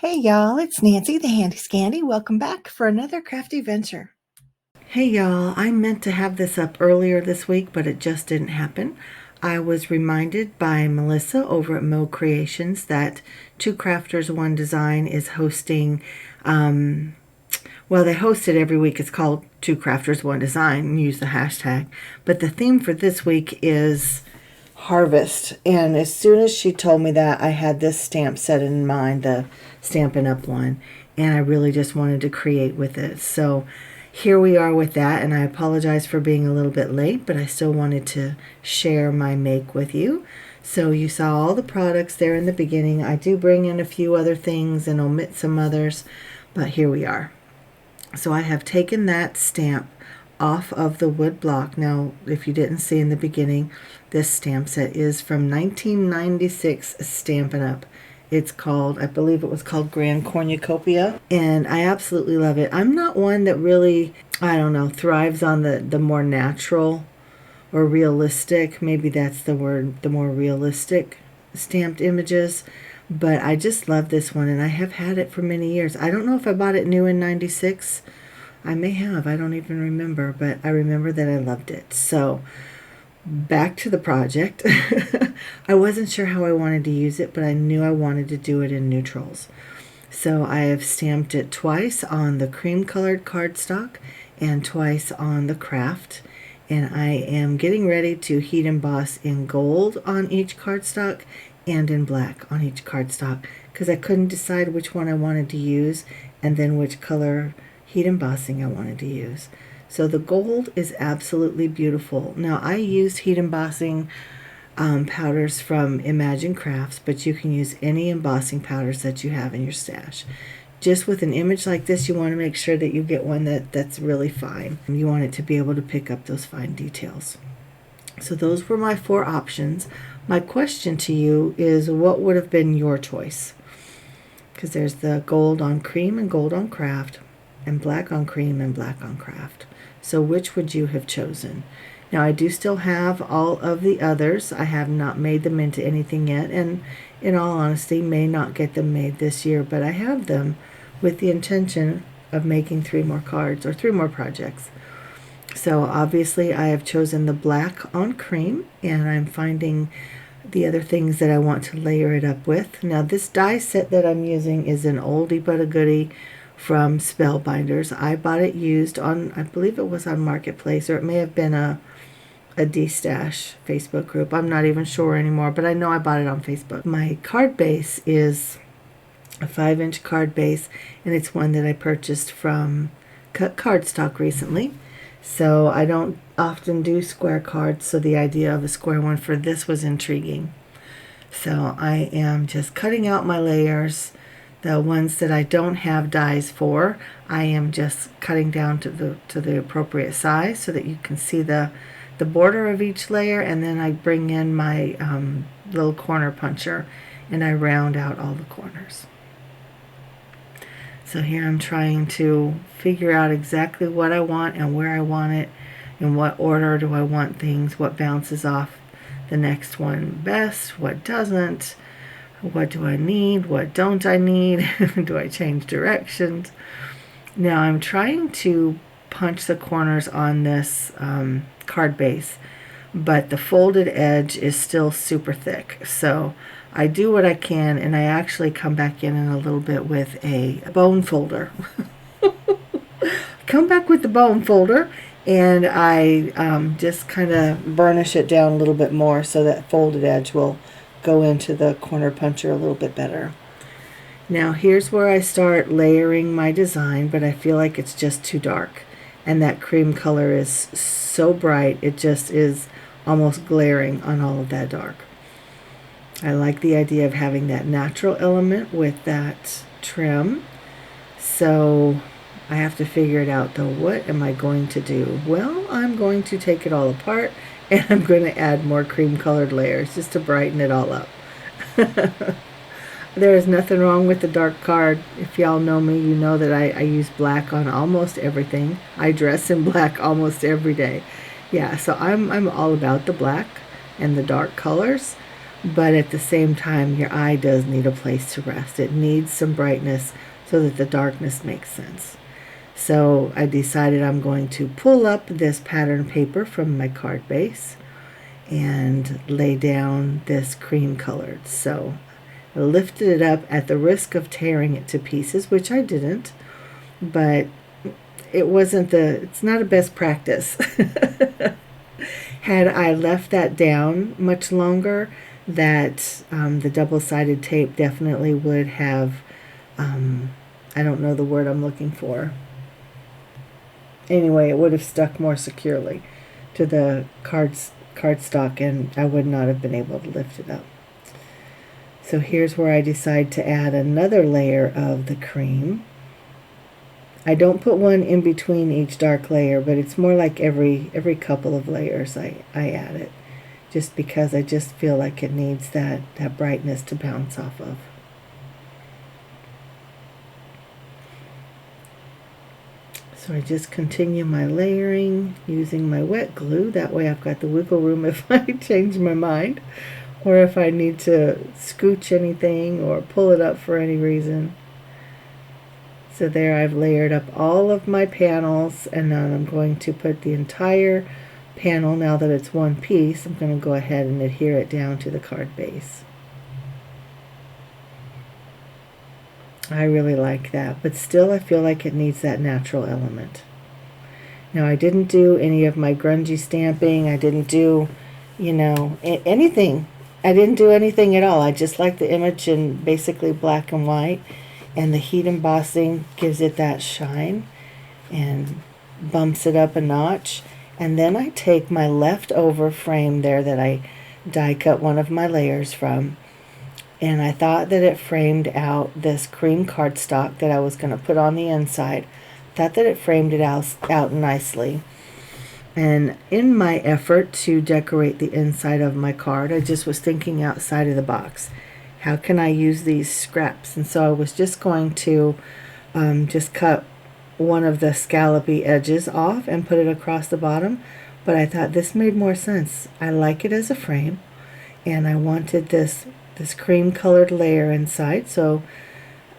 Hey y'all, it's Nancy the Handy Scandy. Welcome back for another crafty venture. Hey y'all, I meant to have this up earlier this week, but it just didn't happen. I was reminded by Melissa over at Mo Creations that Two Crafters One Design is hosting, they host it every week. It's called Two Crafters One Design. Use the hashtag. But the theme for this week is harvest. And as soon as she told me that, I had this stamp set in mind, the Stampin' Up! One, and I really just wanted to create with it. So here we are with that, and I apologize for being a little bit late, but I still wanted to share my make with you. So you saw all the products there in the beginning. I do bring in a few other things and omit some others, but here we are. So I have taken that stamp off of the wood block. Now, if you didn't see in the beginning, this stamp set is from 1996 Stampin' Up! It's called, I believe it was called Grand Cornucopia, and I absolutely love it. I'm not one that really, thrives on the more natural or realistic, maybe that's the word, the more realistic stamped images, but I just love this one, and I have had it for many years. I don't know if I bought it new in 96. I may have, I don't even remember, but I remember that I loved it. So back to the project. I wasn't sure how I wanted to use it, but I knew I wanted to do it in neutrals. So I have stamped it twice on the cream colored cardstock and twice on the craft. And I am getting ready to heat emboss in gold on each cardstock and in black on each cardstock, because I couldn't decide which one I wanted to use and then which color heat embossing I wanted to use. So the gold is absolutely beautiful. Now, I used heat embossing powders from Imagine Crafts, but you can use any embossing powders that you have in your stash. Just with an image like this, you want to make sure that you get one that's really fine. You want it to be able to pick up those fine details. So those were my 4 options. My question to you is, what would have been your choice? Because there's the gold on cream and gold on craft, and black on cream and black on craft. So which would you have chosen? Now, I do still have all of the others. I have not made them into anything yet, and in all honesty, may not get them made this year, but I have them with the intention of making 3 more cards or 3 more projects. So obviously I have chosen the black on cream, and I'm finding the other things that I want to layer it up with. Now, this die set that I'm using is an oldie but a goodie from Spellbinders. I bought it used on, I believe it was on Marketplace, or it may have been a D-Stash Facebook group. I'm not even sure anymore, but I know I bought it on Facebook. My card base is a 5-inch card base, and it's one that I purchased from Cut Cardstock recently. So I don't often do square cards, so the idea of a square one for this was intriguing. So I am just cutting out my layers. The ones that I don't have dies for, I am just cutting down to the appropriate size so that you can see the border of each layer, and then I bring in my little corner puncher and I round out all the corners. So here I'm trying to figure out exactly what I want and where I want it, in what order do I want things, what bounces off the next one best, what doesn't. What do I need? What don't I need? Do I change directions? Now I'm trying to punch the corners on this card base, but the folded edge is still super thick. So I do what I can, and I actually come back in a little bit with a bone folder. Come back with the bone folder, and I just kind of burnish it down a little bit more so that folded edge will go into the corner puncher a little bit better. Now here's where I start layering my design, but I feel like it's just too dark, and that cream color is so bright it just is almost glaring on all of that dark. I like the idea of having that natural element with that trim, so I have to figure it out though. What am I going to do? Well, I'm going to take it all apart, and I'm going to add more cream colored layers just to brighten it all up. There is nothing wrong with the dark card. If y'all know me, you know that I use black on almost everything. I dress in black almost every day. Yeah, so I'm all about the black and the dark colors. but at the same time, your eye does need a place to rest. It needs some brightness so that the darkness makes sense. So I decided I'm going to pull up this pattern paper from my card base and lay down this cream colored. So I lifted it up at the risk of tearing it to pieces, which I didn't, but it's not a best practice. Had I left that down much longer, that the double-sided tape definitely would have, I don't know the word I'm looking for. Anyway, it would have stuck more securely to the cardstock, and I would not have been able to lift it up. So here's where I decide to add another layer of the cream. I don't put one in between each dark layer, but it's more like every couple of layers I add it, just because I just feel like it needs that brightness to bounce off of. So I just continue my layering using my wet glue. That way I've got the wiggle room if I change my mind, or if I need to scooch anything or pull it up for any reason. So there I've layered up all of my panels, and now I'm going to put the entire panel, now that it's one piece, I'm going to go ahead and adhere it down to the card base. I really like that, but still I feel like it needs that natural element. Now I didn't do any of my grungy stamping. I didn't do, anything. I didn't do anything at all. I just like the image in basically black and white, and the heat embossing gives it that shine and bumps it up a notch. And then I take my leftover frame there that I die cut one of my layers from, and I thought that it framed out this cream cardstock that I was going to put on the inside. Thought that it framed it out nicely. And in my effort to decorate the inside of my card, I just was thinking outside of the box. How can I use these scraps? And so I was just going to just cut one of the scallopy edges off and put it across the bottom. But I thought this made more sense. I like it as a frame, and I wanted this cream colored layer inside. So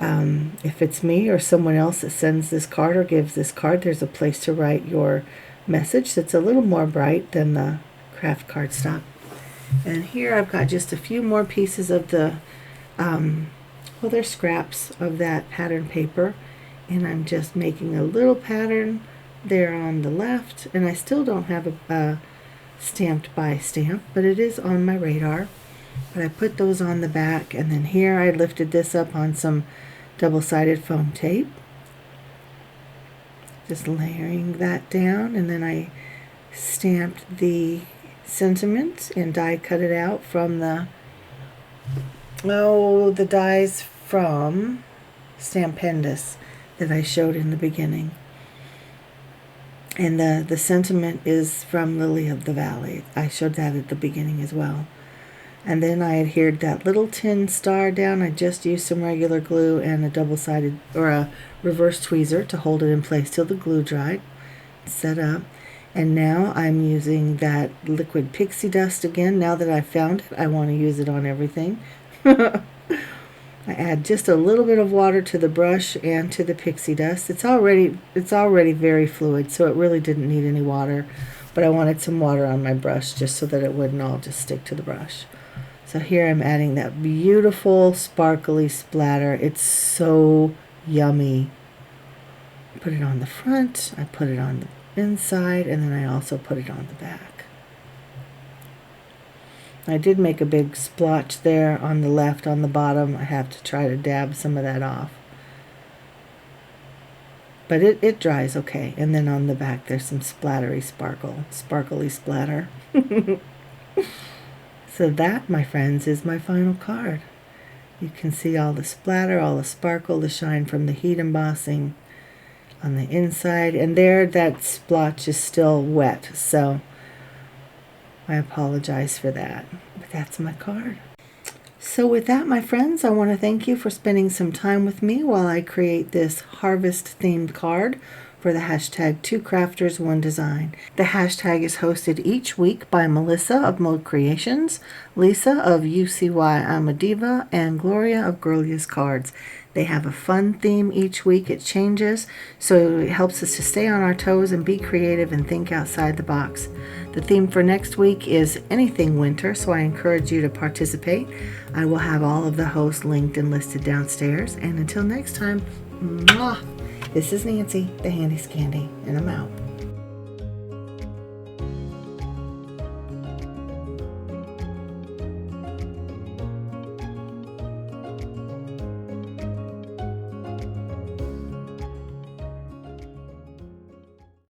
if it's me or someone else that sends this card or gives this card, there's a place to write your message that's a little more bright than the craft cardstock. And here I've got just a few more pieces of the they're scraps of that pattern paper, and I'm just making a little pattern there on the left, and I still don't have a stamped by stamp, but it is on my radar. But I put those on the back, and then here I lifted this up on some double-sided foam tape, just layering that down, and then I stamped the sentiment and die cut it out from the dies from Stampendous that I showed in the beginning. And the sentiment is from Lily of the Valley. I showed that at the beginning as well. And then I adhered that little tin star down. I just used some regular glue and a double-sided or a reverse tweezer to hold it in place till the glue dried. Set up. And now I'm using that liquid pixie dust again. Now that I've found it, I want to use it on everything. I add just a little bit of water to the brush and to the pixie dust. It's already very fluid, so it really didn't need any water. But I wanted some water on my brush just so that it wouldn't all just stick to the brush. So here I'm adding that beautiful sparkly splatter. It's so yummy. Put it on the front, I put it on the inside, and then I also put it on the back. I did make a big splotch there on the left on the bottom. I have to try to dab some of that off. But it dries okay. And then on the back there's some sparkly splatter. So that, my friends, is my final card. You can see all the splatter, all the sparkle, the shine from the heat embossing on the inside. And there, that splotch is still wet, so I apologize for that. But that's my card. So with that, my friends, I want to thank you for spending some time with me while I create this harvest themed card for the hashtag 2crafters1design. The hashtag is hosted each week by Melissa of Mode Creations, Lisa of UCY I'm a Diva, and Gloria of Girlia's Cards. They have a fun theme each week. It changes, so it helps us to stay on our toes and be creative and think outside the box. The theme for next week is anything winter, so I encourage you to participate. I will have all of the hosts linked and listed downstairs. And until next time, mwah, this is Nancy, the Handy Scandy, and I'm out.